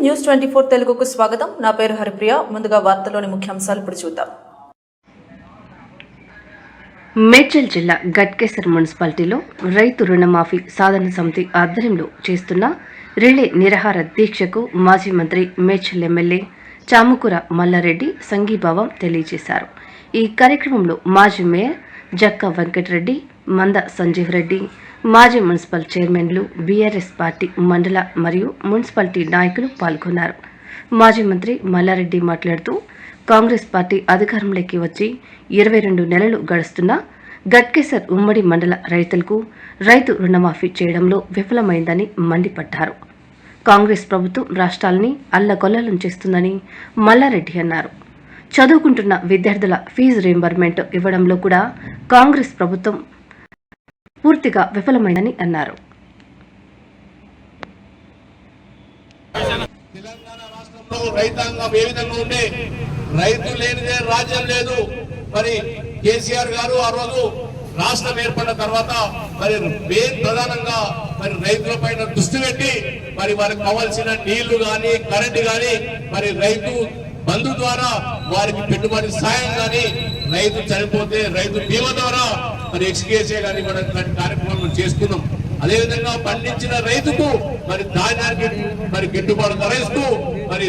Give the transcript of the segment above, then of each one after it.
News 24 తెలుగుకు స్వాగతం. నా పేరు హరిప్రియ. ముందుగా వార్తలోని ముఖ్యాంశాలు ఇప్పుడు చూద్దాం. మేడ్చల్ జిల్లా గట్కేసర్ మున్సిపాలిటీలో రైతు రుణమాఫీ సాధన సమితి ఆధ్వర్యంలో చేస్తున్న రిలే నిరాహార దీక్షకు మాజీ మంత్రి మేడ్చల్ ఎమ్మెల్యే చాముకూర మల్లారెడ్డి సంఘీభావం తెలియజేశారు. ఈ కార్యక్రమంలో మాజీ మేయర్ జక్క వెంకటరెడ్డి, మంద సంజీవ్ రెడ్డి, మాజీ మున్సిపల్ చైర్మన్లు, బీఆర్ఎస్ పార్టీ మండల మరియు మున్సిపాలిటీ నాయకులు పాల్గొన్నారు. మాజీ మంత్రి మల్లారెడ్డి మాట్లాడుతూ, కాంగ్రెస్ పార్టీ అధికారంలోకి వచ్చి 22 నెలలు గడుస్తున్నా గట్కేసర్ ఉమ్మడి మండల రైతులకు రైతు రుణమాఫీ చేయడంలో విఫలమైందని మండిపడ్డారు. కాంగ్రెస్ ప్రభుత్వం రాష్ట్రాలని అల్లకొల్లం చేస్తుందని మల్లారెడ్డి అన్నారు. చదువుకుంటున్న విద్యార్థుల ఫీజు రీయింబర్స్మెంట్ ఇవ్వడంలో కూడా కాంగ్రెస్ ప్రభుత్వం పూర్తిగా విఫలమైందని అన్నారు. తెలంగాణ రాష్ట్రంలో రైతాంగం ఏ విధంగా ఉంటే రైతు లేనిదే రాజ్యం లేదు. మరి కేసీఆర్ గారు ఆ రోజు రాష్ట్రం ఏర్పడిన తర్వాత మరి ప్రధానంగా మరి రైతుల పైన దృష్టి పెట్టి మరి వారికి కావాల్సిన నీళ్లు గాని కరెంటు గాని మరి రైతు బంధు ద్వారా వారికి పెట్టుబడి సాయం గాని రైతు చనిపోతే రైతు బీమా ద్వారా మరి ఎక్స్కేసే గాని మనం కార్యక్రమాలు చేసుకున్నాం. అదేవిధంగా పండించిన రైతుకు మరి ధాన్యానికి మరి గిట్టుబాటు ధర ఇస్తూ మరి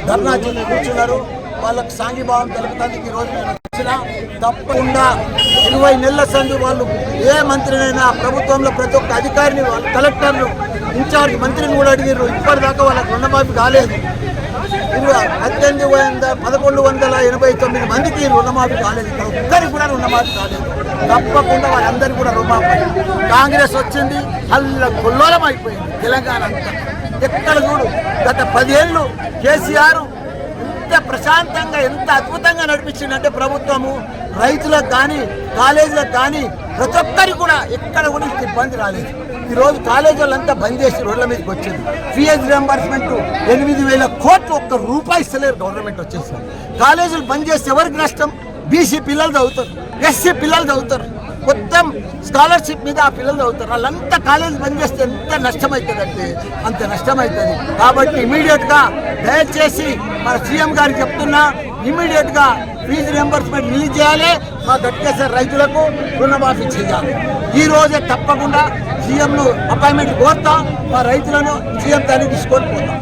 ధర్నా కూర్చున్నారు. వాళ్ళకు సాంఘీభావం తెలుపుతానికి ఈ రోజు నేను వచ్చిన తప్పకుండా 20 నెలల సందు వాళ్ళు ఏ మంత్రినైనా ప్రభుత్వంలో ప్రతి ఒక్క అధికారిని వాళ్ళు కలెక్టర్లు ఇన్ఛార్జ్ మంత్రిని కూడా అడిగారు. ఇప్పటిదాకా వాళ్ళకి రుణమాఫీ కాలేదు. 1189 మందికి రుణమాఫీ కాలేదు. ఇక్కడ ఒక్కరికి కూడా రుణమాఫీ కాలేదు. తప్పకుండా వాళ్ళందరికీ కూడా రుణమాఫీ. కాంగ్రెస్ వచ్చింది అల్లకొల్లోలం అయిపోయింది తెలంగాణ అంతా. ఎక్కడ చూడు గత 10 ఏళ్ళు కేసీఆర్ ఎంత ప్రశాంతంగా ఎంత అద్భుతంగా నడిపించిందంటే ప్రభుత్వము రైతులకు కానీ కాలేజీలకు కానీ ప్రతి ఒక్కరికి కూడా ఎక్కడ కూడా ఇబ్బంది రాలేదు. ఈరోజు కాలేజీ వాళ్ళంతా బంద్ చేసి రోడ్ల మీదకి వచ్చింది. ఫీజు రియంబర్స్మెంట్ 8,000 కోట్లు ఒక్క రూపాయి ఇస్తలేరు గవర్నమెంట్ వచ్చేసారు. కాలేజీలు బంద్ చేస్తే ఎవరికి నష్టం? బీసీ పిల్లలు చదువుతారు, ఎస్సీ పిల్లలు చదువుతారు, మొత్తం స్కాలర్షిప్ మీద ఆ పిల్లలు చదువుతారు. వాళ్ళంతా కాలేజీ బంద్ చేస్తే ఎంత నష్టమవుతుంది అంటే అంత నష్టమవుతుంది. కాబట్టి ఇమీడియట్గా దయచేసి మన సీఎం గారికి చెప్తున్నా, ఇమీడియట్గా ఫీజు రియంబర్స్మెంట్ రిలీజ్ చేయాలి. మా గట్కేసర్ రైతులకు రుణమాఫీ చేయాలి. ఈ రోజే తప్పకుండా సీఎంను అపాయింట్మెంట్ కోరుతాం. మా రైతులను సీఎం దాన్ని తీసుకొని పోతాం.